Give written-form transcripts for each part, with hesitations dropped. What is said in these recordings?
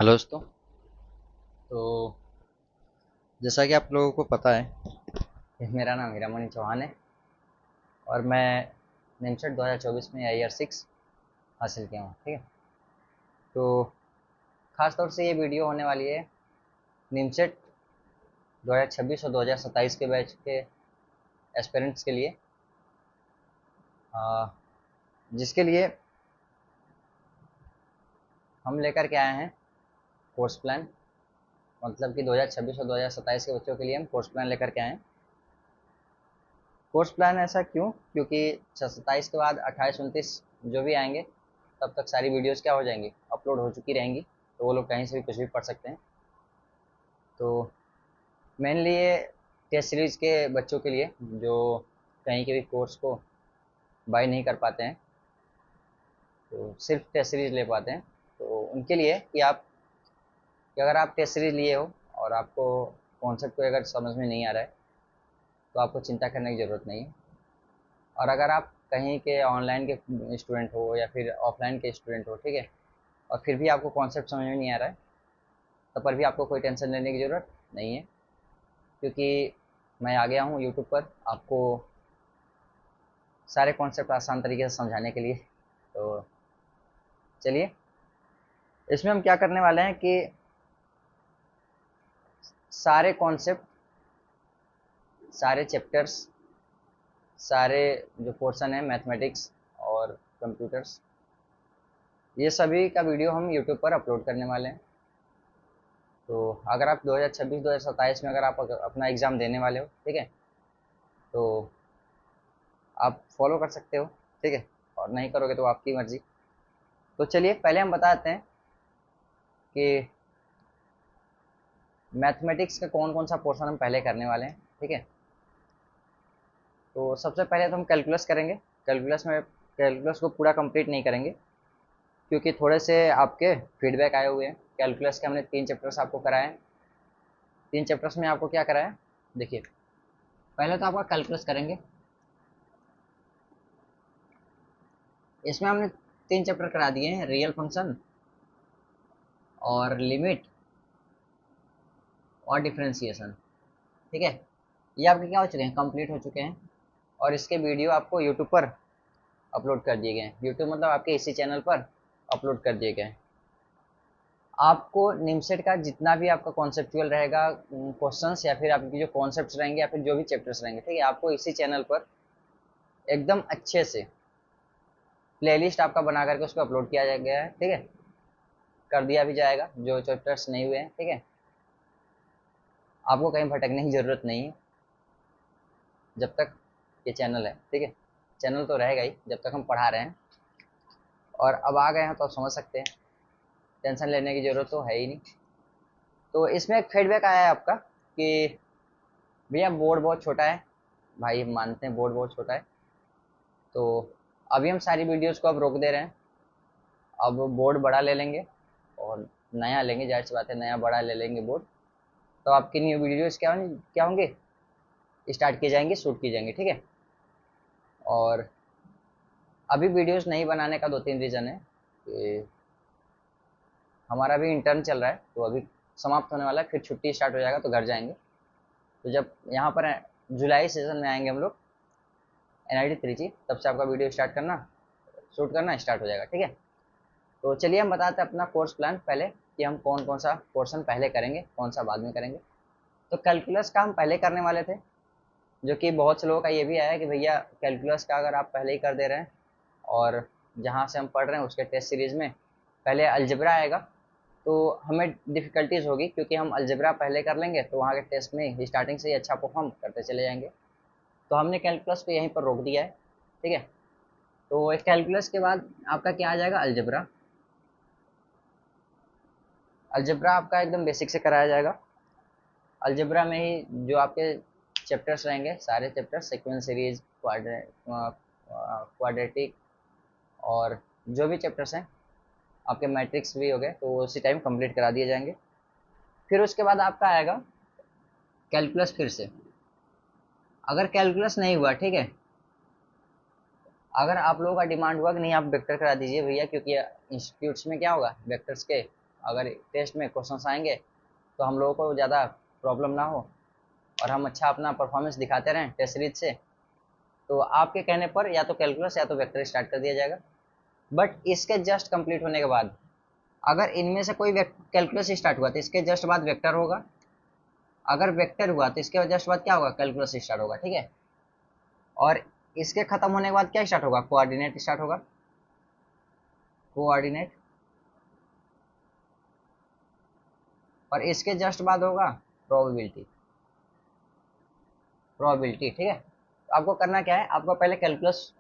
Hello दोस्तों। तो जैसा कि आप लोगों को पता है कि मेरा नाम हीरामणि चौहान है और मैं निमसेट 2024 में IR6 हासिल किया हूँ। ठीक है। तो ख़ास तौर से ये वीडियो होने वाली है निमसेट 2026 और 2027 के बैच के एस्पिरेंट्स के लिए, आ, जिसके लिए हम लेकर के आए हैं कोर्स प्लान। मतलब कि 2026 और 2027 के बच्चों के लिए हम कोर्स प्लान लेकर के आए हैं। कोर्स प्लान ऐसा क्यों? क्योंकि 27 के बाद 28 29 जो भी आएंगे तब तक सारी वीडियोस क्या हो जाएंगी, अपलोड हो चुकी रहेंगी, तो वो लोग कहीं से भी कुछ भी पढ़ सकते हैं। तो मेनली ये टेस्ट सीरीज के बच्चों के लिए जो कहीं के भी कोर्स को बाय नहीं कर पाते हैं, तो सिर्फ टेस्ट सीरीज ले पाते हैं, तो उनके लिए कि अगर आप टेस्ट सीरीज लिए हो और आपको कॉन्सेप्ट को अगर समझ में नहीं आ रहा है तो आपको चिंता करने की ज़रूरत नहीं है। और अगर आप कहीं के ऑनलाइन के स्टूडेंट हो या फिर ऑफलाइन के स्टूडेंट हो, ठीक है, और फिर भी आपको कॉन्सेप्ट समझ में नहीं आ रहा है, तब पर भी आपको कोई टेंशन लेने की ज़रूरत नहीं है, क्योंकि मैं आ गया हूँ यूट्यूब पर आपको सारे कॉन्सेप्ट आसान तरीके से समझाने के लिए। तो चलिए, इसमें हम क्या करने वाले हैं कि सारे कॉन्सेप्ट, सारे चैप्टर्स, सारे जो पोर्शन है मैथमेटिक्स और कंप्यूटर्स, ये सभी का वीडियो हम यूट्यूब पर अपलोड करने वाले हैं। तो अगर आप 2026 2027 में अगर आप अपना एग्ज़ाम देने वाले हो, ठीक है, तो आप फॉलो कर सकते हो, ठीक है, और नहीं करोगे तो आपकी मर्ज़ी। तो चलिए पहले हम बताते हैं कि मैथमेटिक्स का कौन कौन सा पोर्शन हम पहले करने वाले हैं। ठीक है। तो सबसे पहले तो हम कैलकुलस करेंगे। कैलकुलस को पूरा कंप्लीट नहीं करेंगे, क्योंकि थोड़े से आपके फीडबैक आए हुए हैं। कैलकुलस के हमने 3 चैप्टर्स आपको कराए हैं। 3 चैप्टर्स में आपको क्या कराया, देखिए, पहले तो आपका कैलकुलस करेंगे। इसमें हमने 3 चैप्टर करा दिए हैं, रियल फंक्शन और लिमिट और डिफ्रेंसिएशन। ठीक है, ये आपके क्या हो चुके हैं, कंप्लीट हो चुके हैं, और इसके वीडियो आपको यूट्यूब पर अपलोड कर दिए गए हैं। यूट्यूब मतलब आपके इसी चैनल पर अपलोड कर दिए गए हैं। आपको निमसेट का जितना भी आपका कॉन्सेप्चुअल रहेगा, क्वेश्चंस या फिर आपकी जो कॉन्सेप्ट्स रहेंगे या फिर जो भी चैप्टर्स रहेंगे, ठीक है, आपको इसी चैनल पर एकदम अच्छे से प्लेलिस्ट आपका बना करके उसको अपलोड किया गया है। ठीक है, कर दिया भी जाएगा जो चैप्टर्स नहीं हुए हैं। ठीक है, आपको कहीं भटकने की ज़रूरत नहीं है जब तक ये चैनल है। ठीक है, चैनल तो रहेगा ही जब तक हम पढ़ा रहे हैं, और अब आ गए हैं तो आप समझ सकते हैं, टेंशन लेने की ज़रूरत तो है ही नहीं। तो इसमें एक फीडबैक आया है आपका कि भैया बोर्ड बहुत छोटा है। भाई हम मानते हैं बोर्ड बहुत छोटा है, तो अभी हम सारी वीडियोस को अब रोक दे रहे हैं। अब बोर्ड बड़ा ले लेंगे और नया लेंगे, जाहिर सी बात है, नया बड़ा ले लेंगे बोर्ड, तो आपकी न्यू वीडियोस क्या होंगे, स्टार्ट की जाएंगी, शूट की जाएंगी। ठीक है, और अभी वीडियोस नहीं बनाने का 2 3 रीज़न है कि हमारा भी इंटर्न चल रहा है, तो अभी समाप्त होने वाला है, फिर छुट्टी स्टार्ट हो जाएगा तो घर जाएंगे। तो जब यहाँ पर जुलाई सेशन में आएंगे हम लोग NIT त्रिची, तब से आपका वीडियो स्टार्ट करना, शूट करना स्टार्ट हो जाएगा। ठीक है, तो चलिए हम बताते हैं अपना कोर्स प्लान पहले, कि हम कौन कौन सा पोर्शन पहले करेंगे, कौन सा बाद में करेंगे। तो कैलकुलस का हम पहले करने वाले थे, जो कि बहुत से लोगों का ये भी आया कि भैया कैलकुलस का अगर आप पहले ही कर दे रहे हैं और जहाँ से हम पढ़ रहे हैं उसके टेस्ट सीरीज़ में पहले अलजेब्रा आएगा, तो हमें डिफ़िकल्टीज़ होगी, क्योंकि हम अलजेब्रा पहले कर लेंगे तो वहाँ के टेस्ट में स्टार्टिंग से ही अच्छा परफॉर्म करते चले जाएंगे। तो हमने कैलकुलस को यहीं पर रोक दिया है। ठीक है, तो एक कैलकुलस के बाद आपका क्या आ जाएगा, अलजेब्रा। अलजेब्रा आपका एकदम बेसिक से कराया जाएगा। अलजेब्रा में ही जो आपके चैप्टर्स रहेंगे, सारे चैप्टर्स, सीक्वेंस सीरीज, क्वाड्रेटिक और जो भी चैप्टर्स हैं, आपके मैट्रिक्स भी हो गए, तो वो उसी टाइम कंप्लीट करा दिए जाएंगे। फिर उसके बाद आपका आएगा कैलकुलस फिर से। अगर कैलकुलस नहीं हुआ, ठीक है, अगर आप लोगों का डिमांड हुआ कि नहीं आप वेक्टर करा दीजिए भैया, क्योंकि इंस्टीट्यूट्स में क्या होगा, वेक्टर्स के अगर टेस्ट में क्वेश्चन आएंगे तो हम लोगों को ज़्यादा प्रॉब्लम ना हो और हम अच्छा अपना परफॉर्मेंस दिखाते रहें टेस्ट सीरीज से। तो आपके कहने पर या तो कैलकुलस या तो वेक्टर स्टार्ट कर दिया जाएगा। बट इसके जस्ट कंप्लीट होने के बाद अगर इनमें से कोई कैलकुलस स्टार्ट हुआ तो इसके जस्ट बाद वेक्टर होगा, अगर वेक्टर हुआ तो इसके जस्ट बाद क्या होगा, कैलकुलस स्टार्ट होगा। ठीक है, और इसके खत्म होने के बाद क्या स्टार्ट होगा, कोऑर्डिनेट स्टार्ट होगा। कोऑर्डिनेट, और इसके जस्ट बाद होगा प्रोबेबिलिटी। प्रोबेबिलिटी, ठीक है। तो आपको करना क्या है, आपको पहले कैलकुलस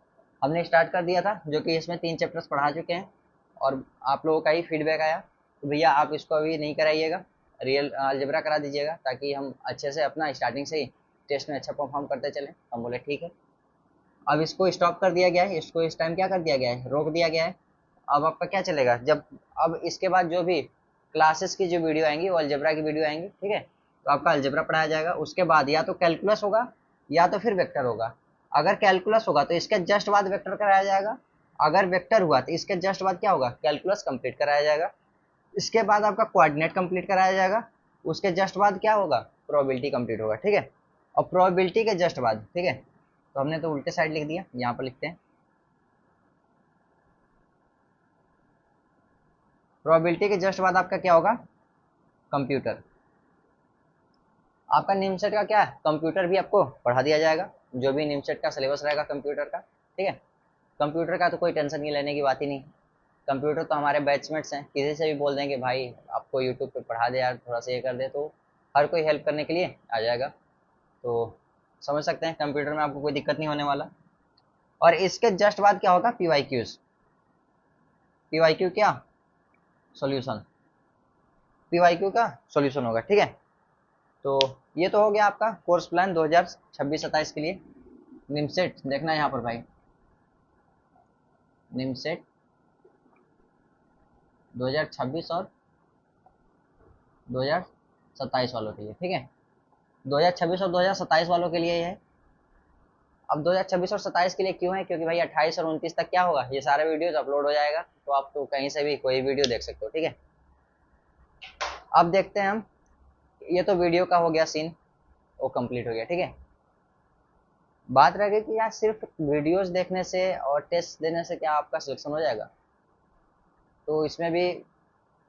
हमने स्टार्ट कर दिया था, जो कि इसमें 3 चैप्टर्स पढ़ा चुके हैं और आप लोगों का ही फीडबैक आया तो भैया आप इसको अभी नहीं कराइएगा, रियल अलजेब्रा करा दीजिएगा ताकि हम अच्छे से अपना स्टार्टिंग से ही टेस्ट में अच्छा परफॉर्म करते चलें। हम बोले ठीक है। अब इसको स्टॉप कर दिया गया है, इसको इस टाइम क्या कर दिया गया है, रोक दिया गया है। अब आपका क्या चलेगा, जब अब इसके बाद जो भी क्लासेस की जो वीडियो आएंगी वो अलजेब्रा की वीडियो आएंगी। ठीक है, तो आपका अलजेब्रा पढ़ाया जाएगा, उसके बाद या तो कैलकुलस होगा या तो फिर वेक्टर होगा। अगर कैलकुलस होगा तो इसके जस्ट बाद वेक्टर कराया जाएगा, अगर वेक्टर हुआ तो इसके जस्ट बाद क्या होगा, कैलकुलस कंप्लीट कराया जाएगा। इसके बाद आपका कोऑर्डिनेट कंप्लीट कराया जाएगा, उसके जस्ट बाद क्या होगा, प्रोबेबिलिटी कंप्लीट होगा। ठीक है, और प्रोबेबिलिटी के जस्ट बाद, ठीक है, तो हमने तो उल्टे साइड लिख दिया, यहाँ पर लिखते हैं प्रोबेबिलिटी के जस्ट बाद आपका क्या होगा, कंप्यूटर। आपका निमसेट का क्या है, कंप्यूटर भी आपको पढ़ा दिया जाएगा, जो भी निमसेट का सिलेबस रहेगा कंप्यूटर का। ठीक है, कंप्यूटर का तो कोई टेंशन नहीं लेने की बात ही नहीं। कंप्यूटर तो हमारे बैचमेट्स हैं, किसी से भी बोल देंगे भाई आपको यूट्यूब पे पढ़ा दे यार, थोड़ा सा ये कर दे, तो हर कोई हेल्प करने के लिए आ जाएगा। तो समझ सकते हैं कंप्यूटर में आपको कोई दिक्कत नहीं होने वाला। और इसके जस्ट बाद क्या होगा, P Y Qs. P Y Q क्या, सोल्यूशन। पी वाई क्यू का सोल्यूशन होगा। ठीक है, तो ये तो हो गया आपका कोर्स प्लान 2026-27 के लिए। निमसेट देखना है यहाँ पर भाई, निमसेट 2026 और 2027 वालों के लिए। ठीक है, 2026 और 2027 वालों के लिए है। अब 2026 और 27 के लिए क्यों है, क्योंकि भाई 28 और 29 तक क्या होगा, ये सारे वीडियोज अपलोड हो जाएगा, तो आप तो कहीं से भी कोई वीडियो देख सकते हो। ठीक है, अब देखते हैं हम, ये तो वीडियो का हो गया सीन, वो कंप्लीट हो गया। ठीक है, बात रह गई कि यार सिर्फ वीडियोस देखने से और टेस्ट देने से क्या आपका सिलेक्शन हो जाएगा, तो इसमें भी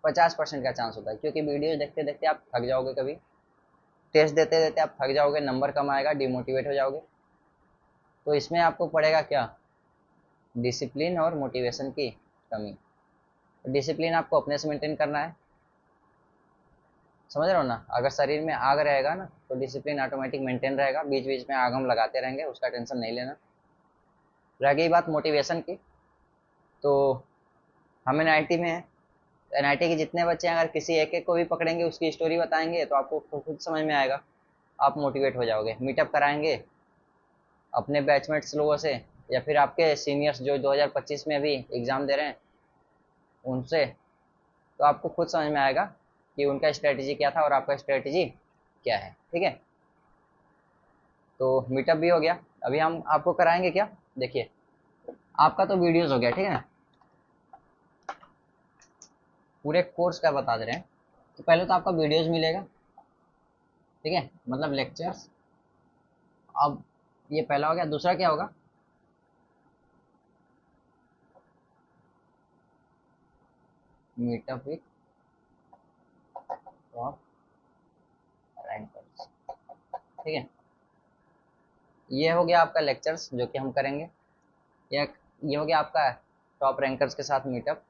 50% का चांस होता है, क्योंकि वीडियो देखते देखते आप थक जाओगे, कभी टेस्ट देते देते आप थक जाओगे, नंबर कम आएगा, डिमोटिवेट हो जाओगे। तो इसमें आपको पड़ेगा क्या, डिसिप्लिन और मोटिवेशन की कमी। डिसिप्लिन आपको अपने से मेंटेन करना है, समझ रहे हो ना। अगर शरीर में आग रहेगा ना तो डिसिप्लिन ऑटोमेटिक मेंटेन रहेगा, बीच बीच में आग हम लगाते रहेंगे, उसका टेंशन नहीं लेना। रह गई बात मोटिवेशन की, तो हम एनआईटी में हैं, एनआईटी के जितने बच्चे हैं अगर किसी एक एक को भी पकड़ेंगे, उसकी स्टोरी बताएंगे तो आपको खुद समझ में आएगा, आप मोटिवेट हो जाओगे। मीटअप कराएंगे अपने बैचमेट्स लोगों से या फिर आपके सीनियर्स जो 2025 में अभी एग्ज़ाम दे रहे हैं उनसे, तो आपको खुद समझ में आएगा कि उनका स्ट्रेटजी क्या था और आपका स्ट्रेटजी क्या है। ठीक है, तो मीटअप भी हो गया। अभी हम आपको कराएंगे क्या, देखिए आपका तो वीडियोस हो गया, ठीक है ना, पूरे कोर्स का बता दे रहे हैं। तो पहले तो आपका वीडियोस मिलेगा, ठीक है, मतलब लेक्चर्स। अब ये पहला हो गया, दूसरा क्या होगा, मीटअप विथ टॉप रैंकर्स। ठीक है, ये हो गया आपका लेक्चर्स जो कि हम करेंगे। ये हो गया आपका टॉप रैंकर्स के साथ मीटअप,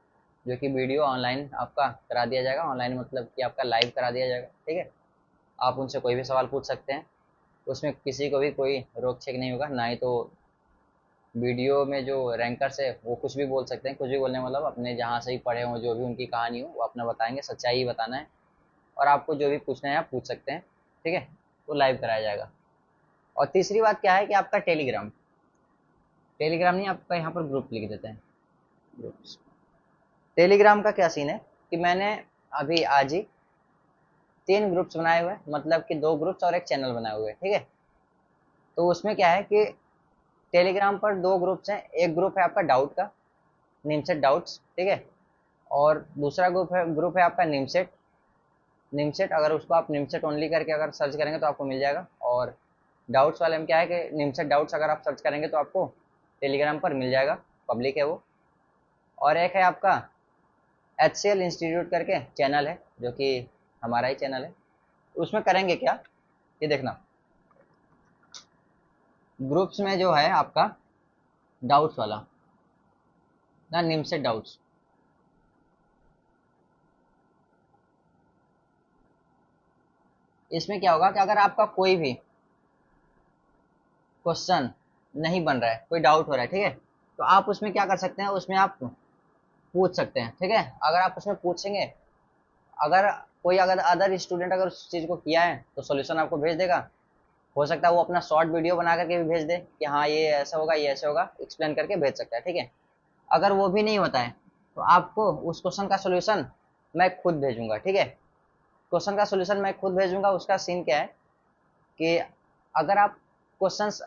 जो कि वीडियो ऑनलाइन आपका करा दिया जाएगा। ऑनलाइन मतलब कि आपका लाइव करा दिया जाएगा। ठीक है, आप उनसे कोई भी सवाल पूछ सकते हैं, उसमें किसी को भी कोई रोक छेक नहीं होगा, ना ही तो वीडियो में जो रैंकर्स है वो कुछ भी बोल सकते हैं। कुछ भी बोलने मतलब अपने जहाँ से ही पढ़े हों, जो भी उनकी कहानी हो वो अपना बताएंगे, सच्चाई ही बताना है, और आपको जो भी पूछना है आप पूछ सकते हैं। ठीक है, तो लाइव कराया जाएगा। और तीसरी बात क्या है कि आपका टेलीग्राम, टेलीग्राम नहीं आपका यहाँ पर ग्रुप लिख देते हैं, ग्रुप्स। टेलीग्राम का क्या सीन है कि मैंने अभी आज ही 3 ग्रुप्स बनाए हुए हैं, मतलब कि 2 ग्रुप्स और एक चैनल बनाए हुए हैं। ठीक है, तो उसमें क्या है कि टेलीग्राम पर 2 ग्रुप्स हैं, एक ग्रुप है आपका डाउट का, नेमसेट डाउट्स, ठीक है, और दूसरा ग्रुप है आपका निमसेट। निमसेट अगर उसको आप निमसेट ओनली करके अगर सर्च करेंगे तो आपको मिल जाएगा। और डाउट्स वाले में क्या है कि निमसेट डाउट्स अगर आप सर्च करेंगे तो आपको टेलीग्राम पर मिल जाएगा, पब्लिक है वो। और एक है आपका HCL इंस्टीट्यूट करके चैनल है, जो कि हमारा ही चैनल है। उसमें करेंगे क्या, ये देखना, ग्रुप्स में जो है आपका डाउट्स वाला ना, निमसेट डाउट्स, इसमें क्या होगा कि अगर आपका कोई भी क्वेश्चन नहीं बन रहा है, कोई डाउट हो रहा है, ठीक है, तो आप उसमें क्या कर सकते हैं, उसमें आप पूछ सकते हैं, ठीक है। अगर आप उसमें पूछेंगे, अगर कोई अगर अदर स्टूडेंट अगर उस चीज़ को किया है तो सॉल्यूशन आपको भेज देगा। हो सकता है वो अपना शॉर्ट वीडियो बना करके भी भेज दे कि हाँ ये ऐसा होगा, ये ऐसे होगा, एक्सप्लेन करके भेज सकता है, ठीक है। अगर वो भी नहीं होता है तो आपको उस क्वेश्चन का सोल्यूशन मैं खुद भेजूंगा, ठीक है। क्वेश्चन का सोल्यूशन मैं खुद भेजूंगा। उसका सीन क्या है कि अगर आप क्वेश्चंस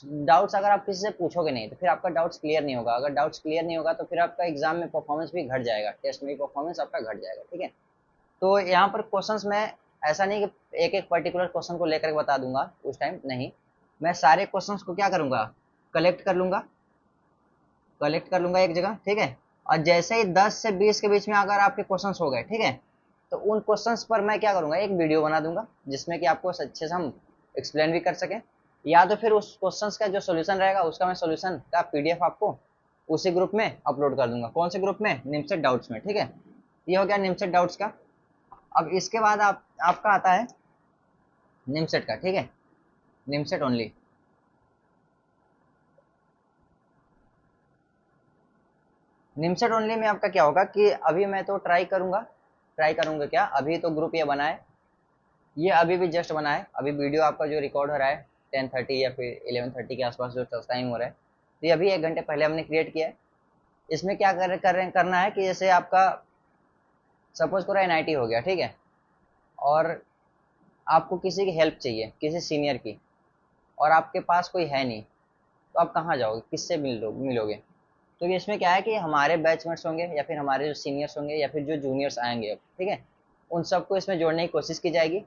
डाउट्स अगर आप किसी से पूछोगे नहीं तो फिर आपका डाउट्स क्लियर नहीं होगा। अगर डाउट्स क्लियर नहीं होगा तो फिर आपका एग्जाम में परफॉर्मेंस भी घट जाएगा, टेस्ट में भी परफॉर्मेंस आपका घट जाएगा, ठीक है। तो यहाँ पर क्वेश्चंस में ऐसा नहीं कि एक एक पर्टिकुलर क्वेश्चन को लेकर बता दूंगा उस टाइम, नहीं, मैं सारे क्वेश्चंस को क्या करूंगा, कलेक्ट कर लूंगा, कलेक्ट कर लूंगा एक जगह, ठीक है। और जैसे ही 10 से 20 के बीच में अगर आपके क्वेश्चंस हो गए, ठीक है, तो उन क्वेश्चंस पर मैं क्या करूंगा, एक वीडियो बना दूंगा जिसमें कि आपको अच्छे से हम एक्सप्लेन भी कर सकें। या तो फिर उस क्वेश्चंस का जो सोल्यूशन रहेगा उसका मैं सोल्यूशन का PDF आपको उसी ग्रुप में अपलोड कर दूंगा। कौन से ग्रुप में, निमसेट डाउट्स में, ठीक है। ये हो गया निमसेट डाउट्स का। अब इसके बाद आपका आता है निमसेट का, ठीक है, निमसेट ओनली। निमसेट ओनली में आपका क्या होगा कि अभी मैं तो ट्राई करूंगा क्या, अभी तो ग्रुप ये बना है, ये अभी भी जस्ट बना है। अभी वीडियो आपका जो रिकॉर्ड हो रहा है 10:30 या फिर 11:30 के आसपास जो टाइम हो रहा है, तो ये अभी 1 घंटे पहले हमने क्रिएट किया है। इसमें क्या करना है कि जैसे आपका सपोज करो NIT हो गया, ठीक है, और आपको किसी की हेल्प चाहिए, किसी सीनियर की, और आपके पास कोई है नहीं, तो आप कहाँ जाओगे, किससे मिलोगे। तो इसमें क्या है कि हमारे बैचमेट्स होंगे या फिर हमारे जो सीनियर्स होंगे या फिर जो जूनियर्स आएंगे अब, ठीक है, उन सबको इसमें जोड़ने की कोशिश की जाएगी,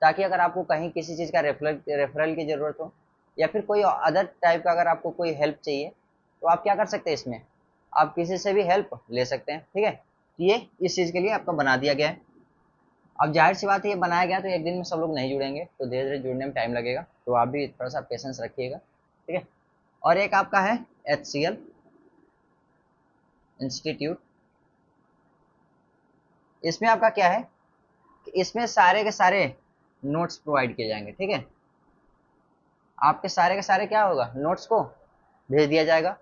ताकि अगर आपको कहीं किसी चीज़ का रेफरल की ज़रूरत हो या फिर कोई अदर टाइप का अगर आपको कोई हेल्प चाहिए तो आप क्या कर सकते हैं, इसमें आप किसी से भी हेल्प ले सकते हैं, ठीक है। तो ये इस चीज़ के लिए आपका बना दिया गया है। अब जाहिर सी बात है, ये बनाया गया तो एक दिन में सब लोग नहीं जुड़ेंगे, तो धीरे धीरे जुड़ने में टाइम लगेगा, तो आप भी थोड़ा सा पेशेंस रखिएगा, ठीक है। और एक आपका है HCL इंस्टीट्यूट। इसमें आपका क्या है कि इसमें सारे के सारे नोट्स प्रोवाइड किए जाएंगे, ठीक है। आपके सारे के सारे क्या होगा, नोट्स को भेज दिया जाएगा।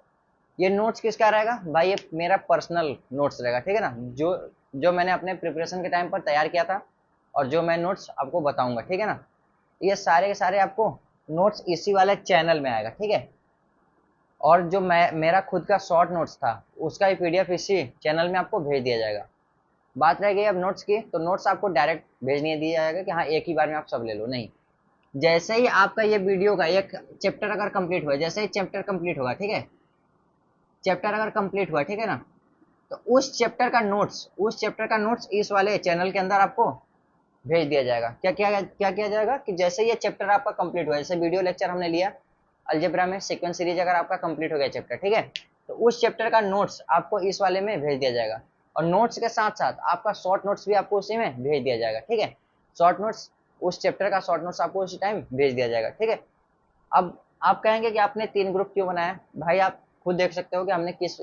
ये नोट्स किसका रहेगा भाई, ये मेरा पर्सनल नोट्स रहेगा, ठीक है ना, जो जो मैंने अपने प्रिपरेशन के टाइम पर तैयार किया था और जो मैं नोट्स आपको बताऊंगा, ठीक है ना, ये सारे के सारे आपको नोट्स इसी वाले चैनल में आएगा, ठीक है। और जो मेरा खुद का शॉर्ट नोट्स था उसका भी PDF इसी चैनल में आपको भेज दिया जाएगा। बात रह गई अब नोट्स की, तो नोट्स आपको डायरेक्ट भेज नहीं दिया जाएगा कि हाँ एक ही बार में आप सब ले लो, नहीं। जैसे ही आपका ये वीडियो का एक चैप्टर अगर कंप्लीट हुआ, जैसे ही चैप्टर कंप्लीट होगा, ठीक है, चैप्टर अगर कंप्लीट हुआ, ठीक है ना, तो उस चैप्टर का नोट्स इस वाले चैनल के अंदर आपको भेज दिया जाएगा। क्या किया जाएगा कि जैसे ये चैप्टर आपका कंप्लीट हुआ, जैसे वीडियो लेक्चर हमने लिया अलजेब्रा में सीक्वेंस सीरीज, अगर आपका कंप्लीट हो गया चैप्टर, ठीक है, तो उस चैप्टर का नोट्स आपको इस वाले में भेज दिया जाएगा। और नोट्स के साथ साथ आपका शॉर्ट नोट्स भी आपको उसी में भेज दिया जाएगा, ठीक है। शॉर्ट नोट्स, उस चैप्टर का शॉर्ट नोट्स आपको उसी टाइम भेज दिया जाएगा, ठीक है। अब आप कहेंगे कि आपने 3 ग्रुप क्यों बनाया, भाई आप खुद देख सकते हो कि हमने किस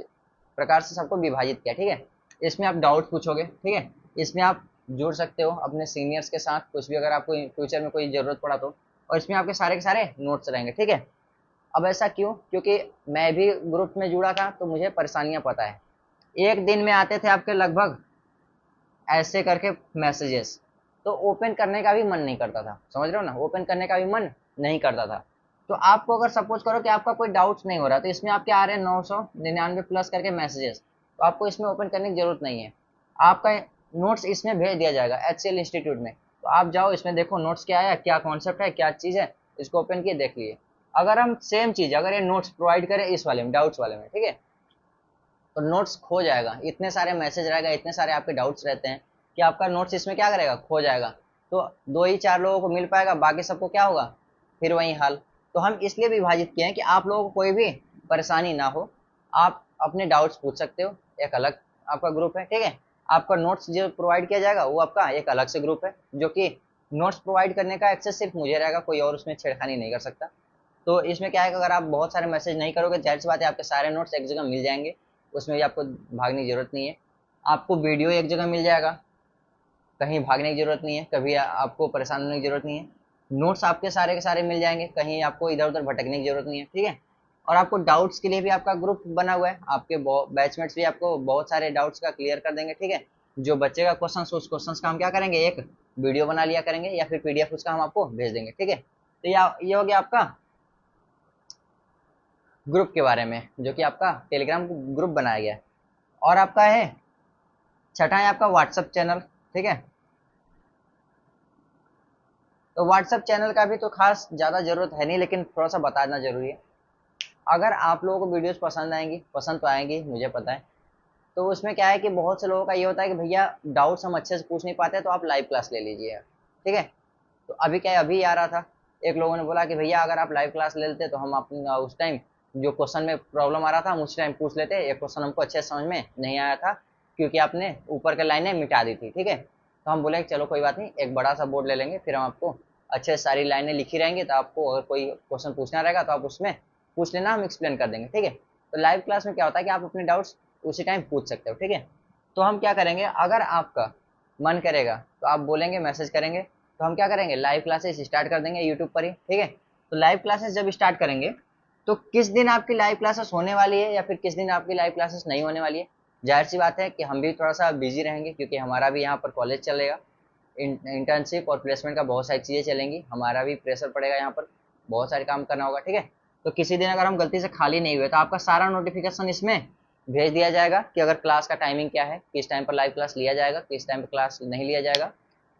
प्रकार से सबको विभाजित किया, ठीक है। इसमें आप डाउट पूछोगे, ठीक है, इसमें आप जुड़ सकते हो अपने सीनियर्स के साथ, कुछ भी अगर आपको फ्यूचर में कोई ज़रूरत पड़ा तो, और इसमें आपके सारे के सारे नोट्स रहेंगे, ठीक है। अब ऐसा क्यों, क्योंकि मैं भी ग्रुप में जुड़ा था तो मुझे परेशानियां पता है। एक दिन में आते थे आपके लगभग ऐसे करके मैसेजेस, तो ओपन करने का भी मन नहीं करता था, समझ रहे हो ना, ओपन करने का भी मन नहीं करता था। तो आपको अगर सपोज करो कि आपका कोई डाउट्स नहीं हो रहा, तो इसमें आपके आ रहे हैं 999 प्लस करके मैसेजेस, तो आपको इसमें ओपन करने की जरूरत नहीं है। आपका नोट्स इसमें भेज दिया जाएगा HCL इंस्टीट्यूट में, तो आप जाओ इसमें देखो नोट्स क्या है, क्या कॉन्सेप्ट है, क्या चीज़ है, इसको ओपन किए देख लिए। अगर हम सेम चीज़ अगर ये नोट्स प्रोवाइड करें इस वाले में, डाउट्स वाले में, ठीक है, तो नोट्स खो जाएगा, इतने सारे मैसेज रहेगा, इतने सारे आपके डाउट्स रहते हैं कि आपका नोट्स इसमें क्या करेगा, खो जाएगा। तो 2 ही 4 लोगों को मिल पाएगा, बाकी सबको क्या होगा, फिर वही हाल। तो हम इसलिए विभाजित किए हैं कि आप लोगों को कोई भी परेशानी ना हो, आप अपने डाउट्स पूछ सकते हो, एक अलग आपका ग्रुप है, ठीक है। आपका नोट्स जो प्रोवाइड किया जाएगा वो आपका एक अलग से ग्रुप है, जो कि नोट्स प्रोवाइड करने का एक्सेस सिर्फ मुझे रहेगा, कोई और उसमें छेड़खानी नहीं कर सकता। तो इसमें क्या है कि अगर आप बहुत सारे मैसेज नहीं करोगे, जाहिर सी बात है आपके सारे नोट्स एक जगह मिल जाएंगे, उसमें भी आपको भागने की जरूरत नहीं है। आपको वीडियो एक जगह मिल जाएगा, कहीं भागने की जरूरत नहीं है, कभी आपको परेशान होने की जरूरत नहीं है। नोट्स आपके सारे के सारे मिल जाएंगे, कहीं आपको इधर उधर भटकने की जरूरत नहीं है, ठीक है। और आपको डाउट्स के लिए भी आपका ग्रुप बना हुआ है, आपके बैचमेट्स भी आपको बहुत सारे डाउट्स का क्लियर कर देंगे, ठीक है। जो बच्चे का क्वेश्चन, उस क्वेश्चन का हम क्या करेंगे, एक वीडियो बना लिया करेंगे या फिर पीडीएफ उसका हम आपको भेज देंगे, ठीक है। तो ये हो गया आपका ग्रुप के बारे में, जो कि आपका टेलीग्राम ग्रुप बनाया गया है। और आपका है छठा है आपका व्हाट्सएप चैनल, ठीक है। तो व्हाट्सएप चैनल का भी तो खास ज़्यादा ज़रूरत है नहीं, लेकिन थोड़ा सा बताना ज़रूरी है। अगर आप लोगों को वीडियोस पसंद आएंगी, पसंद तो आएंगी मुझे पता है, तो उसमें क्या है कि बहुत से लोगों का ये होता है कि भैया डाउट्स हम अच्छे से पूछ नहीं पाते, तो आप लाइव क्लास ले लीजिए, ठीक है। तो अभी क्या है, अभी आ रहा था, एक लोगों ने बोला कि भैया अगर आप लाइव क्लास ले लेते तो हम अपना उस टाइम जो क्वेश्चन में प्रॉब्लम आ रहा था हम उस टाइम पूछ लेते, एक क्वेश्चन हमको अच्छे से समझ में नहीं आया था क्योंकि आपने ऊपर के लाइनें मिटा दी थी, ठीक है। तो हम बोले चलो कोई बात नहीं, एक बड़ा सा बोर्ड ले लेंगे, फिर हम आपको अच्छे से सारी लाइनें लिखी रहेंगी, तो आपको अगर कोई क्वेश्चन पूछना रहेगा तो आप उसमें पूछ लेना, हम एक्सप्लेन कर देंगे, ठीक है। तो लाइव क्लास में क्या होता है कि आप अपने डाउट्स उसी टाइम पूछ सकते हो, ठीक है। तो हम क्या करेंगे, अगर आपका मन करेगा तो आप बोलेंगे, मैसेज करेंगे, तो हम क्या करेंगे, लाइव क्लासेस स्टार्ट कर देंगे यूट्यूब पर ही, ठीक है। तो लाइव क्लासेस जब स्टार्ट करेंगे तो किस दिन आपकी लाइव क्लासेस होने वाली है या फिर किस दिन आपकी लाइव क्लासेस नहीं होने वाली है, जाहिर सी बात है कि हम भी थोड़ा सा बिजी रहेंगे, क्योंकि हमारा भी यहाँ पर कॉलेज चलेगा, इंटर्नशिप और प्लेसमेंट का बहुत सारी चीज़ें चलेंगी, हमारा भी प्रेशर पड़ेगा, यहाँ पर बहुत सारे काम करना होगा, ठीक है। तो किसी दिन अगर हम गलती से खाली नहीं हुए तो आपका सारा नोटिफिकेशन इसमें भेज दिया जाएगा कि अगर क्लास का टाइमिंग क्या है, किस टाइम पर लाइव क्लास लिया जाएगा, किस टाइम पर क्लास नहीं लिया जाएगा,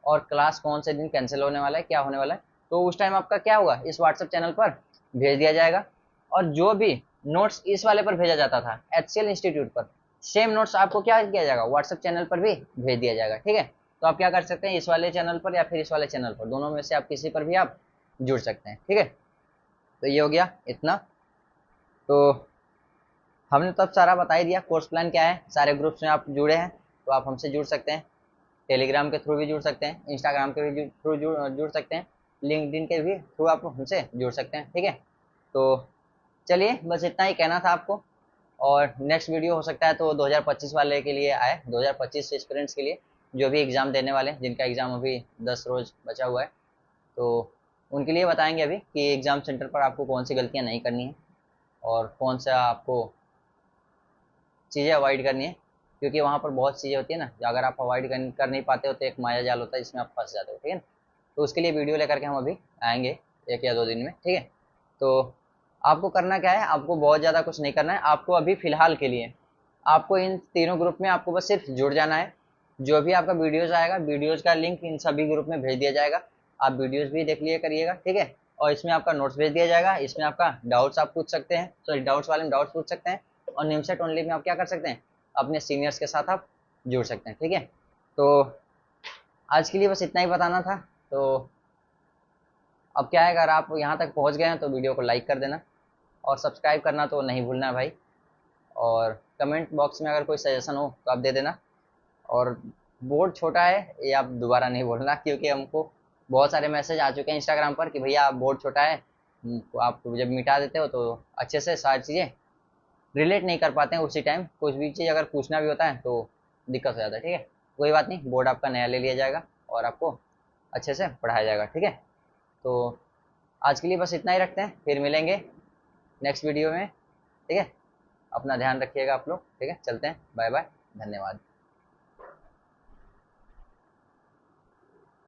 और क्लास कौन से दिन कैंसिल होने वाला है, क्या होने वाला है। तो उस टाइम आपका क्या होगा, इस व्हाट्सएप चैनल पर भेज दिया जाएगा। और जो भी नोट्स इस वाले पर भेजा जाता था HCL इंस्टीट्यूट पर, सेम नोट्स आपको क्या किया जाएगा, व्हाट्सएप चैनल पर भी भेज दिया जाएगा, ठीक है। तो आप क्या कर सकते हैं, इस वाले चैनल पर या फिर इस वाले चैनल पर, दोनों में से आप किसी पर भी आप जुड़ सकते हैं, ठीक है। तो ये हो गया इतना। तो हमने तो अब सारा बता ही दिया, कोर्स प्लान क्या है, सारे ग्रुप्स में आप जुड़े हैं तो आप हमसे जुड़ सकते हैं, टेलीग्राम के थ्रू भी जुड़ सकते हैं, इंस्टाग्राम के भी थ्रू जुड़ सकते हैं, लिंक्डइन के भी थ्रू आप हमसे जुड़ सकते हैं, ठीक है। तो चलिए बस इतना ही कहना था आपको। और नेक्स्ट वीडियो हो सकता है तो 2025 वाले के लिए आए, 2025 एस्पिरेंट्स के लिए जो भी एग्ज़ाम देने वाले हैं, जिनका एग्ज़ाम अभी 10 रोज बचा हुआ है, तो उनके लिए बताएंगे अभी कि एग्ज़ाम सेंटर पर आपको कौन सी गलतियाँ नहीं करनी है और कौन सा आपको चीज़ें अवॉइड करनी है, क्योंकि वहाँ पर बहुत चीज़ें होती है ना, जो अगर आप अवॉइड कर नहीं पाते हो तो एक माया जाल होता है जिसमें आप फंस जाते हो, ठीक है ना। तो उसके लिए वीडियो लेकर के हम अभी आएंगे 1 या 2 दिन में, ठीक है। तो आपको करना क्या है, आपको बहुत ज़्यादा कुछ नहीं करना है, आपको अभी फ़िलहाल के लिए आपको इन तीनों ग्रुप में आपको बस सिर्फ जुड़ जाना है। जो भी आपका वीडियोज़ आएगा, वीडियोज़ का लिंक इन सभी ग्रुप में भेज दिया जाएगा, आप वीडियोज़ भी देख लिया करिएगा, ठीक है। और इसमें आपका नोट्स भेज दिया जाएगा, इसमें आपका डाउट्स आप पूछ सकते हैं, सॉरी डाउट्स वाले में डाउट्स पूछ सकते हैं, और निमसेट ओनली में आप क्या कर सकते हैं, अपने सीनियर्स के साथ आप जुड़ सकते हैं, ठीक है। तो आज के लिए बस इतना ही बताना था। तो अब क्या है, अगर आप यहाँ तक पहुँच गए हैं तो वीडियो को लाइक कर देना और सब्सक्राइब करना तो नहीं भूलना भाई। और कमेंट बॉक्स में अगर कोई सजेशन हो तो आप दे देना। और बोर्ड छोटा है ये आप दोबारा नहीं बोलना, क्योंकि हमको बहुत सारे मैसेज आ चुके हैं इंस्टाग्राम पर कि भैया आप बोर्ड छोटा है, आप जब मिटा देते हो तो अच्छे से सारी चीज़ें रिलेट नहीं कर पाते हैं, उसी टाइम कुछ भी चीज़ अगर पूछना भी होता है तो दिक्कत हो जाता है, ठीक है। कोई बात नहीं, बोर्ड आपका नया ले लिया जाएगा और आपको अच्छे से पढ़ाया जाएगा, ठीक है। तो आज के लिए बस इतना ही रखते हैं, फिर मिलेंगे नेक्स्ट वीडियो में, ठीक है। अपना ध्यान रखिएगा आप लोग, ठीक है। चलते हैं, बाय बाय, धन्यवाद।